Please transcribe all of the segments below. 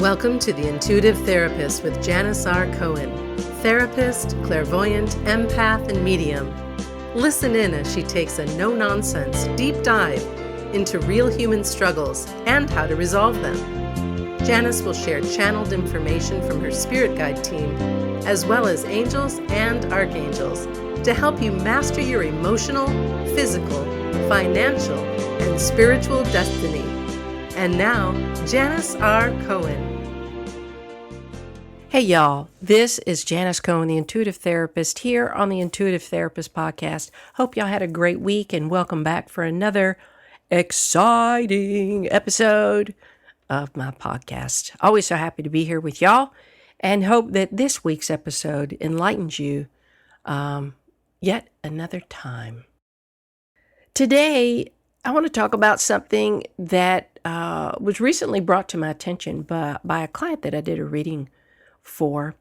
Welcome to The Intuitive Therapist with Janis R. Cohen, therapist, clairvoyant, empath, and medium. Listen in as she takes a no-nonsense deep dive into real human struggles and how to resolve them. Janis will share channeled information from her spirit guide team, as well as angels and archangels, to help you master your emotional, physical, financial, and spiritual destiny. And now, Janis R. Cohen. Hey y'all, this is Janis Cohen, the Intuitive Therapist, here on the Intuitive Therapist Podcast. Hope y'all had a great week and welcome back for another exciting episode of my podcast. Always so happy to be here with y'all and hope that this week's episode enlightens you yet another time. Today, I want to talk about something that was recently brought to my attention by a client that I did a reading for.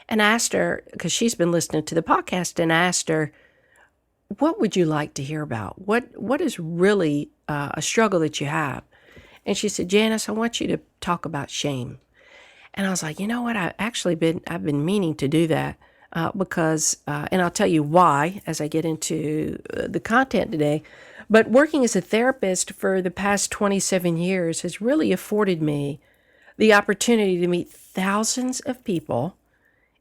And I asked her, because she's been listening to the podcast, and I asked her, what would you like to hear about? What is really a struggle that you have? And she said, Janis, I want you to talk about shame. And I was like, you know what? I've been meaning to do that because, and I'll tell you why as I get into the content today. But working as a therapist for the past 27 years has really afforded me the opportunity to meet thousands of people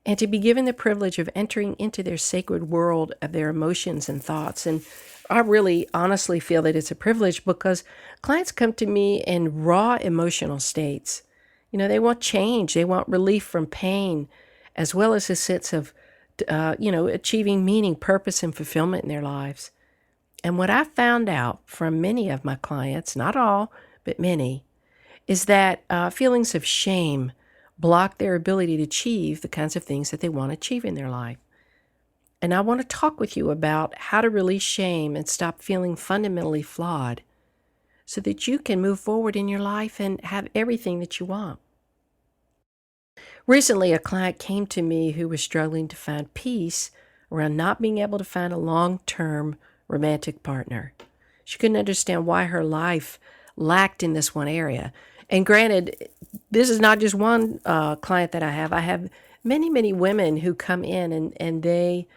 and to be given the privilege of entering into their sacred world of their emotions and thoughts. And I really honestly feel that it's a privilege because clients come to me in raw emotional states. You know, they want change. They want relief from pain, as well as a sense of, achieving meaning, purpose, and fulfillment in their lives. And what I found out from many of my clients, not all, but many, is that feelings of shame block their ability to achieve the kinds of things that they want to achieve in their life. And I want to talk with you about how to release shame and stop feeling fundamentally flawed so that you can move forward in your life and have everything that you want. Recently, a client came to me who was struggling to find peace around not being able to find a long-term romantic partner. She couldn't understand why her life lacked in this one area. And granted, this is not just one client that I have. I have many, many women who come in and they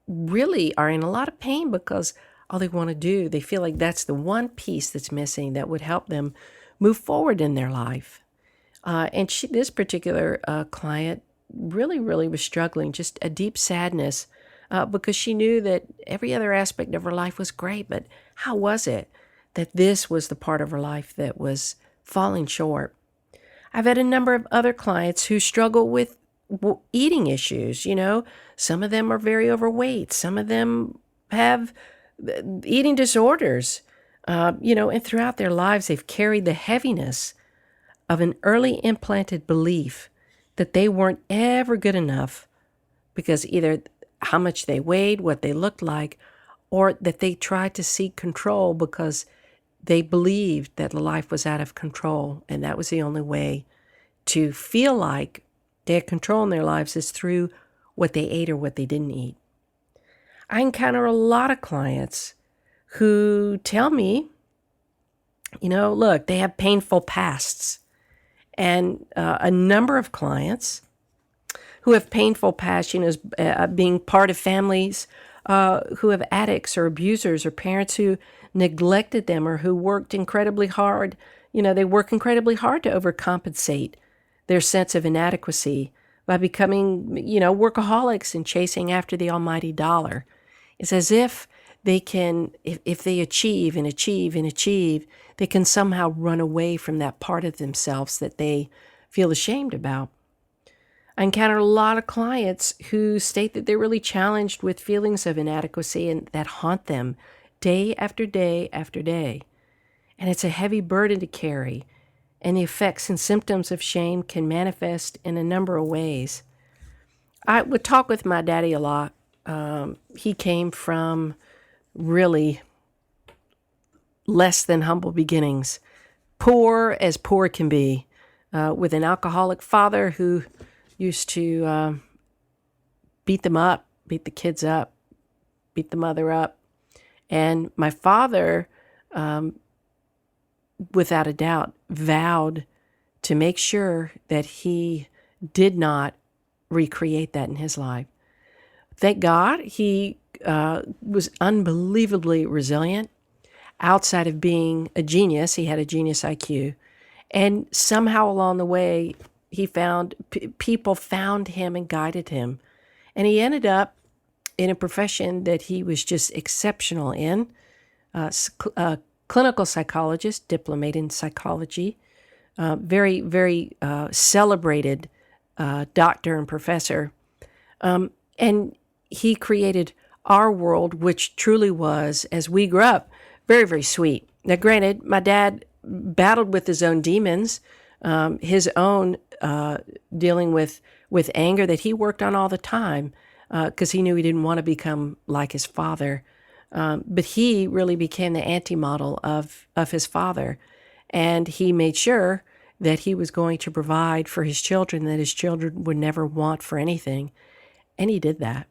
really are in a lot of pain because all they want to do, they feel like that's the one piece that's missing that would help them move forward in their life. And this particular client really, really was struggling, just a deep sadness because she knew that every other aspect of her life was great, but how was it that this was the part of her life that was falling short? I've had a number of other clients who struggle with eating issues. You know, some of them are very overweight. Some of them have eating disorders, and throughout their lives, they've carried the heaviness of an early implanted belief that they weren't ever good enough because either how much they weighed, what they looked like, or that they tried to seek control because they believed that life was out of control, and that was the only way to feel like they had control in their lives is through what they ate or what they didn't eat. I encounter a lot of clients who tell me, look, they have painful pasts. And a number of clients who have painful pasts, being part of families who have addicts or abusers or parents who neglected them or who worked incredibly hard. They work incredibly hard to overcompensate their sense of inadequacy by becoming, workaholics and chasing after the almighty dollar. It's as if they can, if they achieve and achieve and achieve, they can somehow run away from that part of themselves that they feel ashamed about. I encounter a lot of clients who state that they're really challenged with feelings of inadequacy and that haunt them day after day after day. And it's a heavy burden to carry, and the effects and symptoms of shame can manifest in a number of ways. I would talk with my daddy a lot. He came from really less than humble beginnings, poor as poor can be, with an alcoholic father who used to beat them up, beat the kids up, beat the mother up. And my father, without a doubt, vowed to make sure that he did not recreate that in his life. Thank God he was unbelievably resilient. Outside of being a genius, he had a genius IQ. And somehow along the way, he found people found him and guided him. And he ended up in a profession that he was just exceptional in, clinical psychologist, diplomate in psychology, very, very celebrated doctor and professor. And he created our world, which truly was, as we grew up, very, very sweet. Now, granted, my dad battled with his own demons, his own dealing with anger that he worked on all the time because he knew he didn't want to become like his father. But he really became the anti-model of his father. And he made sure that he was going to provide for his children, that his children would never want for anything. And he did that.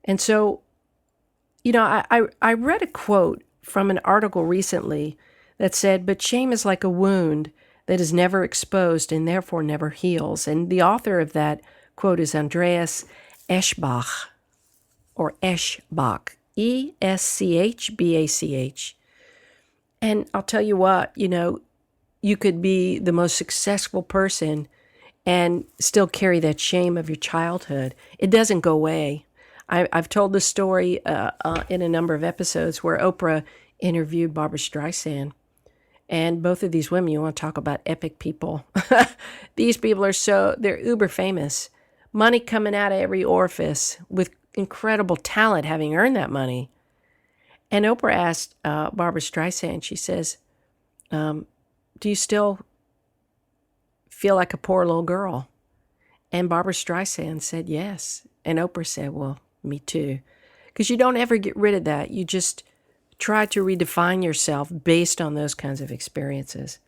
And so, I read a quote from an article recently that said, "But shame is like a wound that is never exposed and therefore never heals." And the author of that quote is Andreas Eschbach, or Eschbach, Eschbach. And I'll tell you what, you could be the most successful person and still carry that shame of your childhood. It doesn't go away. I've told this story in a number of episodes where Oprah interviewed Barbara Streisand. And both of these women, you want to talk about epic people. These people they're uber famous. Money coming out of every orifice with incredible talent, having earned that money. And Oprah asked Barbara Streisand, she says, do you still feel like a poor little girl? And Barbara Streisand said yes. And Oprah said, well, me too. Because you don't ever get rid of that. You just try to redefine yourself based on those kinds of experiences.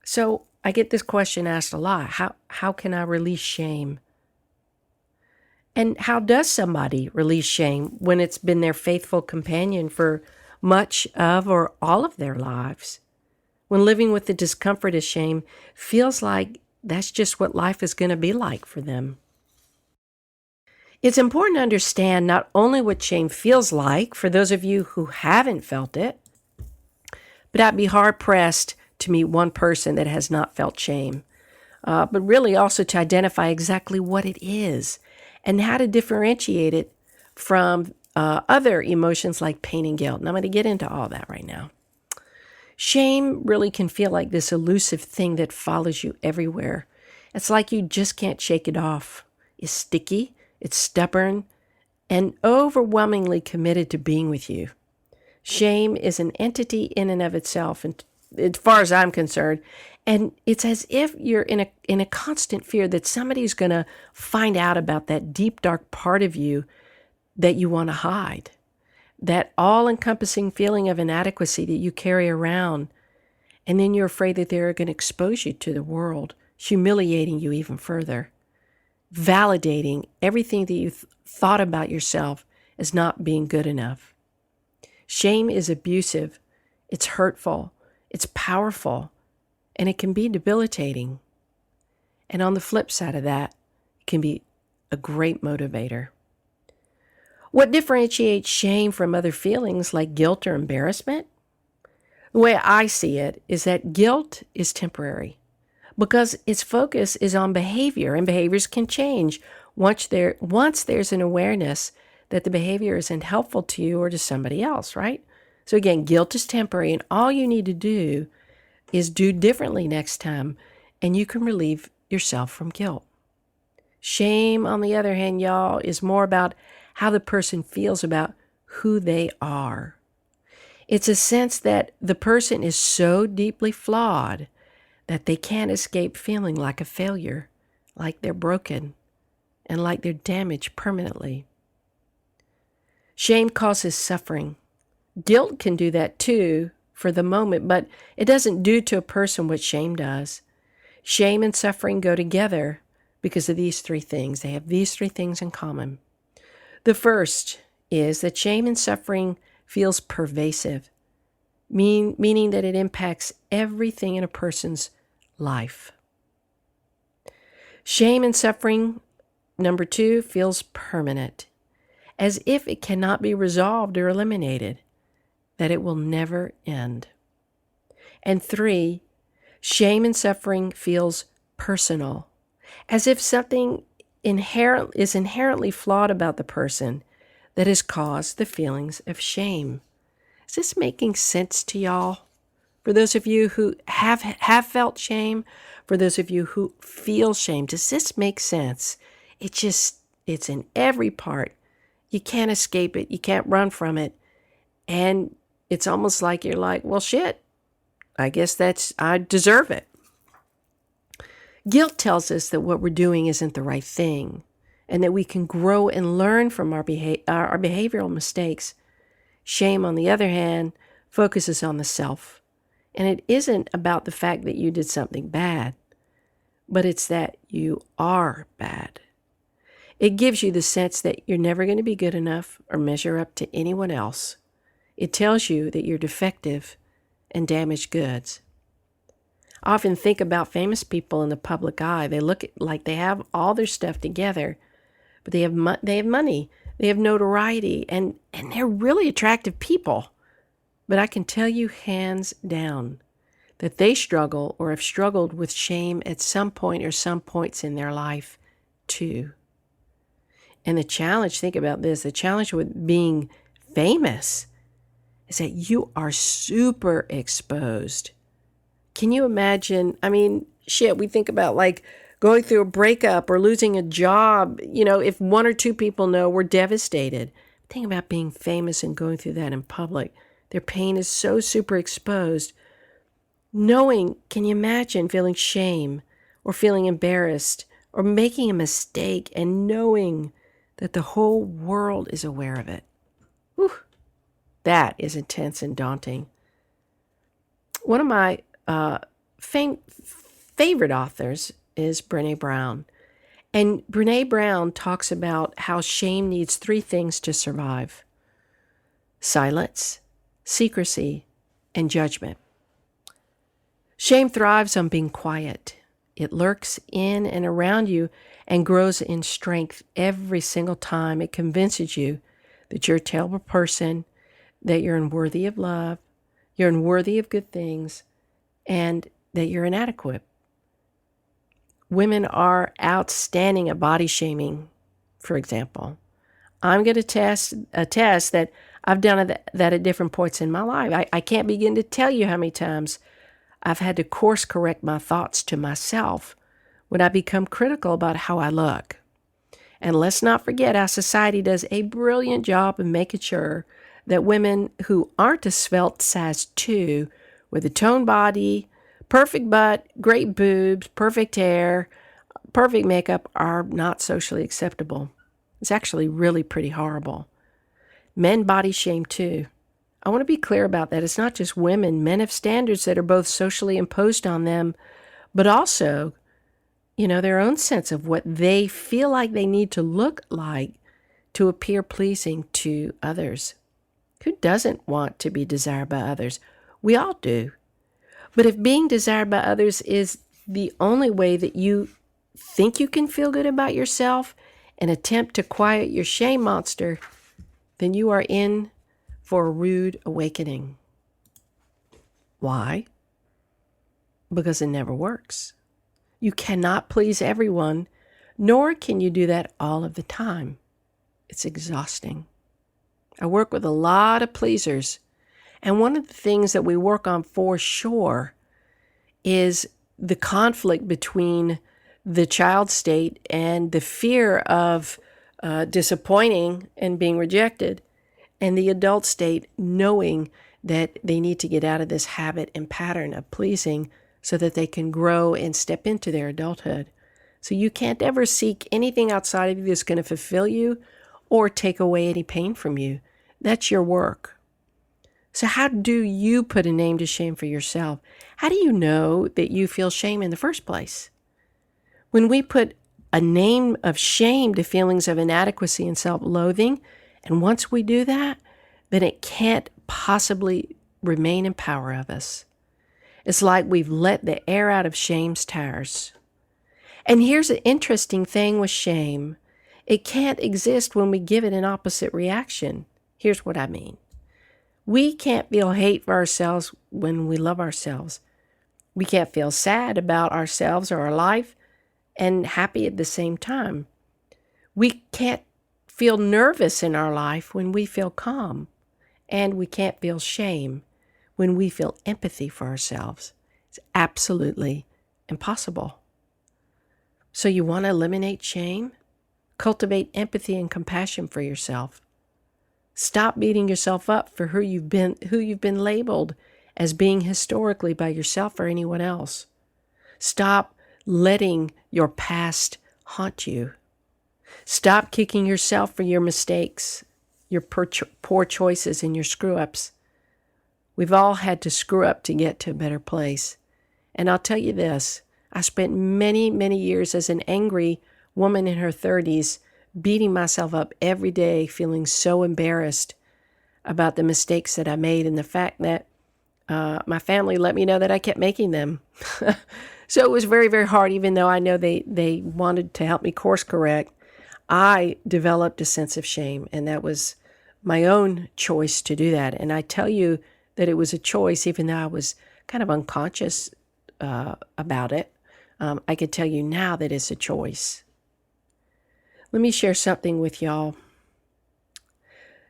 So I get this question asked a lot. How can I release shame? And how does somebody release shame when it's been their faithful companion for much of or all of their lives? When living with the discomfort of shame feels like that's just what life is going to be like for them. It's important to understand not only what shame feels like for those of you who haven't felt it, but I'd be hard-pressed to meet one person that has not felt shame, but really also to identify exactly what it is and how to differentiate it from other emotions like pain and guilt. And I'm going to get into all that right now. Shame really can feel like this elusive thing that follows you everywhere. It's like you just can't shake it off. It's sticky. It's stubborn and overwhelmingly committed to being with you. Shame is an entity in and of itself, and as far as I'm concerned, and it's as if you're in a constant fear that somebody's going to find out about that deep, dark part of you that you want to hide, that all-encompassing feeling of inadequacy that you carry around, and then you're afraid that they're going to expose you to the world, humiliating you even further. Validating everything that you thought about yourself as not being good enough. Shame is abusive, it's hurtful, it's powerful, and it can be debilitating. And on the flip side of that, it can be a great motivator. What differentiates shame from other feelings like guilt or embarrassment? The way I see it is that guilt is temporary, because its focus is on behavior, and behaviors can change once there's an awareness that the behavior isn't helpful to you or to somebody else, right? So again, guilt is temporary, and all you need to do is do differently next time, and you can relieve yourself from guilt. Shame, on the other hand, y'all, is more about how the person feels about who they are. It's a sense that the person is so deeply flawed that they can't escape feeling like a failure, like they're broken, and like they're damaged permanently. Shame causes suffering. Guilt can do that too for the moment, but it doesn't do to a person what shame does. Shame and suffering go together because of these three things. They have these three things in common. The first is that shame and suffering feels pervasive, meaning that it impacts everything in a person's life. Shame and suffering, number 2, feels permanent, as if it cannot be resolved or eliminated, that it will never end. And 3, shame and suffering feels personal, as if something is inherently flawed about the person that has caused the feelings of shame. Is this making sense to y'all? For those of you who have felt shame, for those of you who feel shame, does this make sense? It's in every part. You can't escape it. You can't run from it. And it's almost like you're like, well, shit, I guess I deserve it. Guilt tells us that what we're doing isn't the right thing, and that we can grow and learn from our behavioral mistakes. Shame, on the other hand, focuses on the self. And it isn't about the fact that you did something bad, but it's that you are bad. It gives you the sense that you're never going to be good enough or measure up to anyone else. It tells you that you're defective and damaged goods. I often think about famous people in the public eye. They look like they have all their stuff together, but they have money, they have notoriety, and they're really attractive people. But I can tell you hands down that they struggle or have struggled with shame at some point or some points in their life too. And the challenge, think about this, the challenge with being famous is that you are super exposed. Can you imagine? I mean, shit, we think about like going through a breakup or losing a job. You know, if 1 or 2 people know, we're devastated. Think about being famous and going through that in public. Their pain is so super exposed. Knowing, can you imagine feeling shame or feeling embarrassed or making a mistake and knowing that the whole world is aware of it? Whew, that is intense and daunting. One of my favorite authors is Brené Brown. And Brené Brown talks about how shame needs 3 things to survive: silence, secrecy, and judgment. Shame thrives on being quiet. It lurks in and around you and grows in strength every single time it convinces you that you're a terrible person, that you're unworthy of love, you're unworthy of good things, and that you're inadequate. Women are outstanding at body shaming, for example. I'm going to attest that I've done that at different points in my life. I can't begin to tell you how many times I've had to course correct my thoughts to myself when I become critical about how I look. And let's not forget how society does a brilliant job of making sure that women who aren't a svelte size 2 with a toned body, perfect butt, great boobs, perfect hair, perfect makeup are not socially acceptable. It's actually really pretty horrible. Men body shame too. I want to be clear about that. It's not just women. Men have standards that are both socially imposed on them, but also, their own sense of what they feel like they need to look like to appear pleasing to others. Who doesn't want to be desired by others? We all do. But if being desired by others is the only way that you think you can feel good about yourself and attempt to quiet your shame monster, then you are in for a rude awakening. Why? Because it never works. You cannot please everyone, nor can you do that all of the time. It's exhausting. I work with a lot of pleasers, and one of the things that we work on for sure is the conflict between the child state and the fear of disappointing and being rejected, and the adult state knowing that they need to get out of this habit and pattern of pleasing so that they can grow and step into their adulthood. So you can't ever seek anything outside of you that's going to fulfill you or take away any pain from you. That's your work. So how do you put a name to shame for yourself? How do you know that you feel shame in the first place? When we put a name of shame to feelings of inadequacy and self-loathing, and once we do that, then it can't possibly remain in power of us. It's like we've let the air out of shame's tires. And here's an interesting thing with shame. It can't exist when we give it an opposite reaction. Here's what I mean. We can't feel hate for ourselves when we love ourselves. We can't feel sad about ourselves or our life and happy at the same time. We can't feel nervous in our life when we feel calm. And we can't feel shame when we feel empathy for ourselves. It's absolutely impossible. So you want to eliminate shame? Cultivate empathy and compassion for yourself. Stop beating yourself up for who you've been labeled as being historically by yourself or anyone else. Stop letting your past haunt you. Stop kicking yourself for your mistakes, your poor choices, and your screw-ups. We've all had to screw up to get to a better place. And I'll tell you this, I spent many, many years as an angry woman in her 30s, beating myself up every day, feeling so embarrassed about the mistakes that I made and the fact that my family let me know that I kept making them. So it was very, very hard, even though I know they wanted to help me course correct. I developed a sense of shame, and that was my own choice to do that. And I tell you that it was a choice, even though I was kind of unconscious about it. I can tell you now that it's a choice. Let me share something with y'all.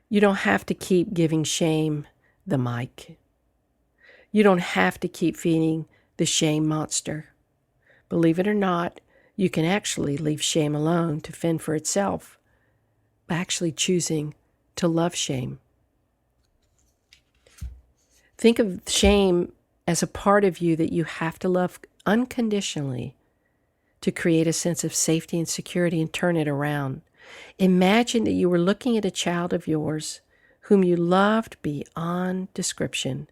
You don't have to keep giving shame the mic. You don't have to keep feeding the shame monster. Believe it or not, you can actually leave shame alone to fend for itself by actually choosing to love shame. Think of shame as a part of you that you have to love unconditionally to create a sense of safety and security and turn it around. Imagine that you were looking at a child of yours whom you loved beyond description,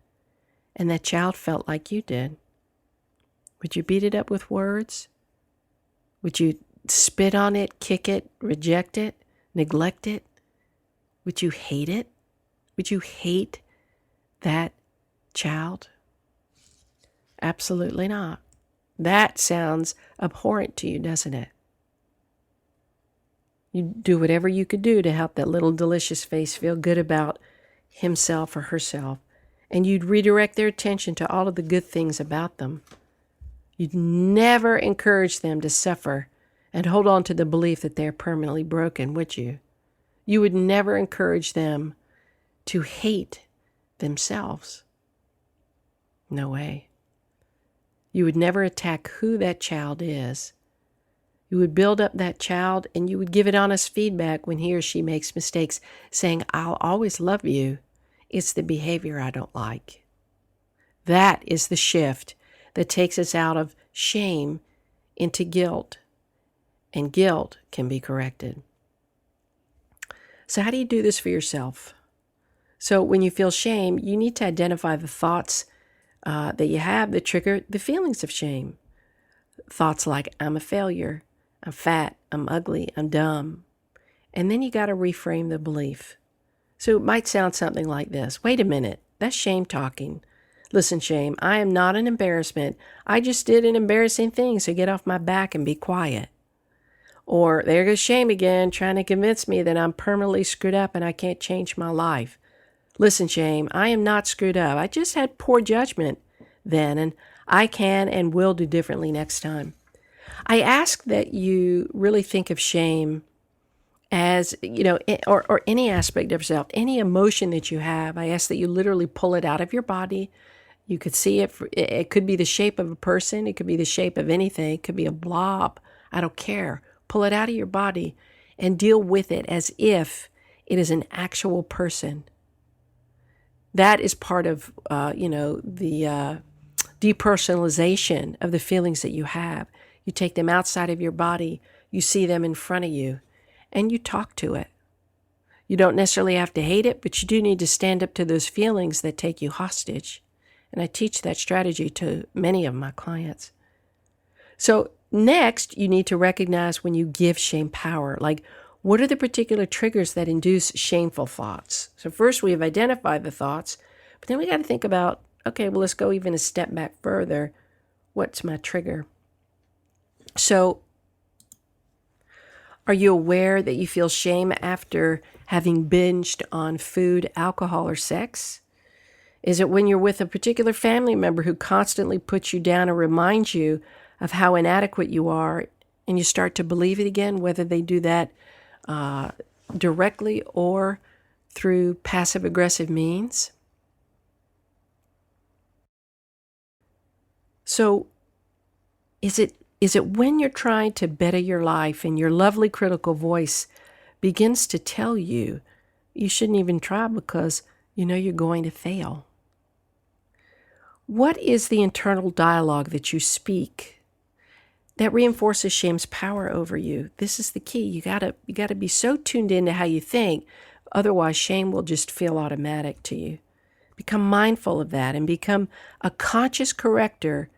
and that child felt like you did. Would you beat it up with words? Would you spit on it, kick it, reject it, neglect it? Would you hate it? Would you hate that child? Absolutely not. That sounds abhorrent to you, doesn't it? You do whatever you could do to help that little delicious face feel good about himself or herself, and you'd redirect their attention to all of the good things about them. You'd never encourage them to suffer and hold on to the belief that they're permanently broken, would you? You would never encourage them to hate themselves. No way. You would never attack who that child is. You would build up that child, and you would give it honest feedback when he or she makes mistakes, saying, I'll always love you. It's the behavior I don't like. That is the shift that takes us out of shame into guilt, and guilt can be corrected. So how do you do this for yourself? So when you feel shame, you need to identify the thoughts that you have that trigger the feelings of shame. Thoughts like, I'm a failure, I'm fat, I'm ugly, I'm dumb. And then you got to reframe the belief. So it might sound something like this. Wait a minute, that's shame talking. Listen, shame, I am not an embarrassment. I just did an embarrassing thing, so get off my back and be quiet. Or there goes shame again, trying to convince me that I'm permanently screwed up and I can't change my life. Listen, shame, I am not screwed up. I just had poor judgment then, and I can and will do differently next time. I ask that you really think of shame as, or any aspect of yourself, any emotion that you have. I ask that you literally pull it out of your body. You could see it. It could be the shape of a person. It could be the shape of anything. It could be a blob. I don't care. Pull it out of your body and deal with it as if it is an actual person. That is part of, the depersonalization of the feelings that you have. You take them outside of your body, you see them in front of you, and you talk to it. You don't necessarily have to hate it, but you do need to stand up to those feelings that take you hostage. And I teach that strategy to many of my clients. So next, you need to recognize when you give shame power. Like, what are the particular triggers that induce shameful thoughts? So first, we have identified the thoughts, but then we got to think about Okay, well, let's go even a step back further. What's my trigger? So, are you aware that you feel shame after having binged on food, alcohol, or sex? Is it when you're with a particular family member who constantly puts you down and reminds you of how inadequate you are, and you start to believe it again, whether they do that directly or through passive-aggressive means? So is it when you're trying to better your life and your lovely critical voice begins to tell you you shouldn't even try because you know you're going to fail? What is the internal dialogue that you speak that reinforces shame's power over you? This is the key. You gotta be so tuned into how you think, otherwise shame will just feel automatic to you. Become mindful of that and become a conscious corrector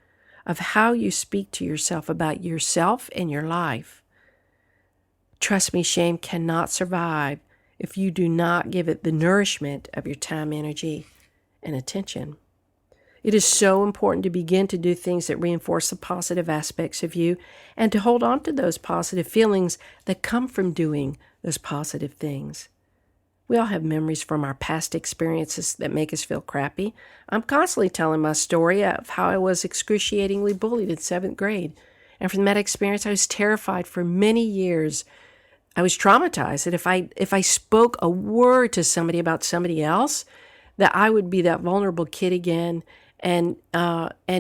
of how you speak to yourself about yourself and your life. Trust me, shame cannot survive if you do not give it the nourishment of your time, energy, and attention. It is so important to begin to do things that reinforce the positive aspects of you and to hold on to those positive feelings that come from doing those positive things. We all have memories from our past experiences that make us feel crappy. I'm constantly telling my story of how I was excruciatingly bullied in 7th grade. And from that experience, I was terrified for many years. I was traumatized that if I spoke a word to somebody about somebody else, that I would be that vulnerable kid again and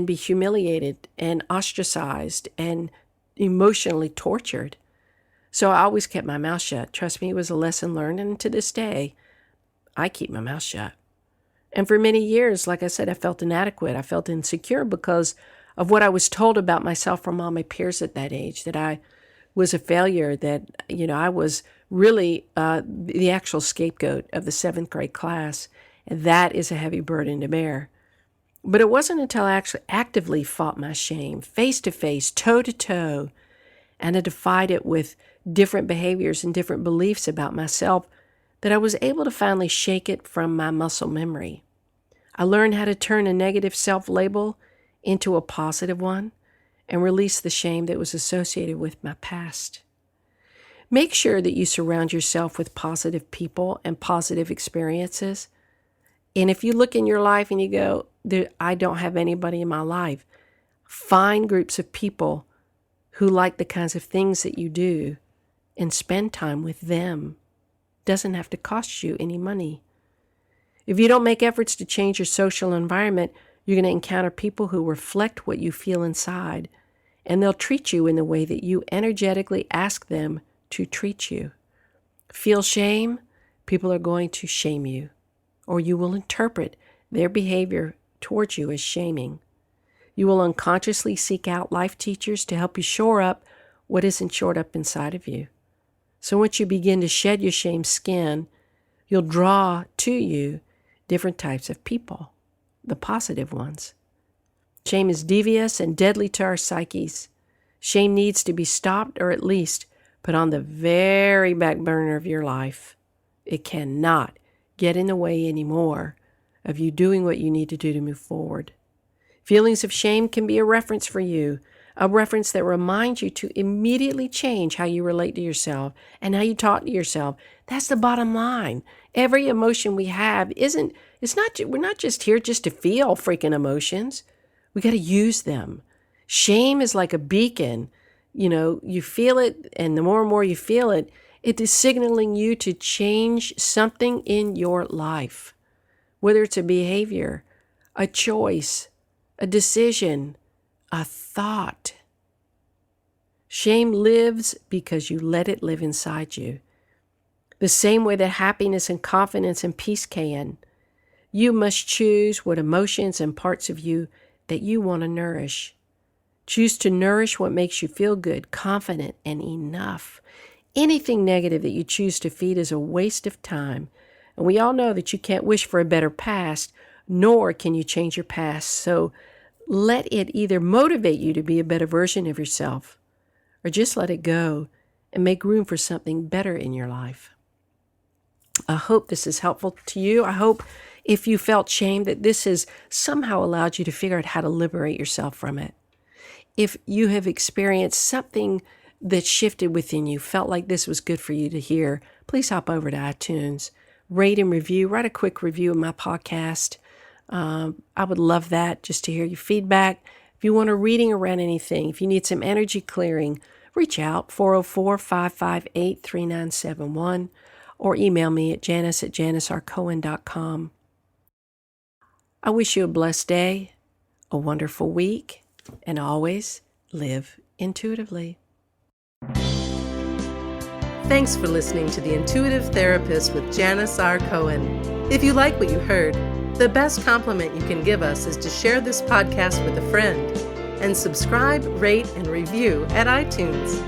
be humiliated and ostracized and emotionally tortured. So I always kept my mouth shut. Trust me, it was a lesson learned, and to this day, I keep my mouth shut. And for many years, like I said, I felt inadequate. I felt insecure because of what I was told about myself from all my peers at that age, that I was a failure, that, I was really the actual scapegoat of the 7th grade class. And that is a heavy burden to bear. But it wasn't until I actually actively fought my shame, face to face, toe to toe, and I defied it with different behaviors and different beliefs about myself, that I was able to finally shake it from my muscle memory. I learned how to turn a negative self-label into a positive one and release the shame that was associated with my past. Make sure that you surround yourself with positive people and positive experiences. And if you look in your life and you go, I don't have anybody in my life, find groups of people who like the kinds of things that you do and spend time with them. Doesn't have to cost you any money. If you don't make efforts to change your social environment, you're going to encounter people who reflect what you feel inside, and they'll treat you in the way that you energetically ask them to treat you. Feel shame? People are going to shame you, or you will interpret their behavior towards you as shaming. You will unconsciously seek out life teachers to help you shore up what isn't shored up inside of you. So once you begin to shed your shame skin, you'll draw to you different types of people, the positive ones. Shame is devious and deadly to our psyches. Shame needs to be stopped, or at least put on the very back burner of your life. It cannot get in the way anymore of you doing what you need to do to move forward. Feelings of shame can be a reference for you, a reference that reminds you to immediately change how you relate to yourself and how you talk to yourself. That's the bottom line. Every emotion we have we're not just here just to feel freaking emotions. We got to use them. Shame is like a beacon. You feel it, and the more and more you feel it, it is signaling you to change something in your life, whether it's a behavior, a choice, a decision, a thought. Shame lives because you let it live inside you. The same way that happiness and confidence and peace can. You must choose what emotions and parts of you that you want to nourish. Choose to nourish what makes you feel good, confident, and enough. Anything negative that you choose to feed is a waste of time. And we all know that you can't wish for a better past, nor can you change your past. So let it either motivate you to be a better version of yourself, or just let it go and make room for something better in your life. I hope this is helpful to you. I hope If you felt shame, that this has somehow allowed you to figure out how to liberate yourself from it. If you have experienced something that shifted within you, felt like this was good for you to hear, please hop over to iTunes, rate and review, write a quick review of my podcast. I would love that, just to hear your feedback. If you want a reading around anything, if you need some energy clearing, reach out, 404-558-3971, or email me at janis@janisrcohen.com. I wish you a blessed day, a wonderful week, and always live intuitively. Thanks for listening to The Intuitive Therapist with Janis R. Cohen. If you like what you heard, the best compliment you can give us is to share this podcast with a friend and subscribe, rate, and review at iTunes.